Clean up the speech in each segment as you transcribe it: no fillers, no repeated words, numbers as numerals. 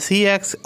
CX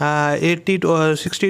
60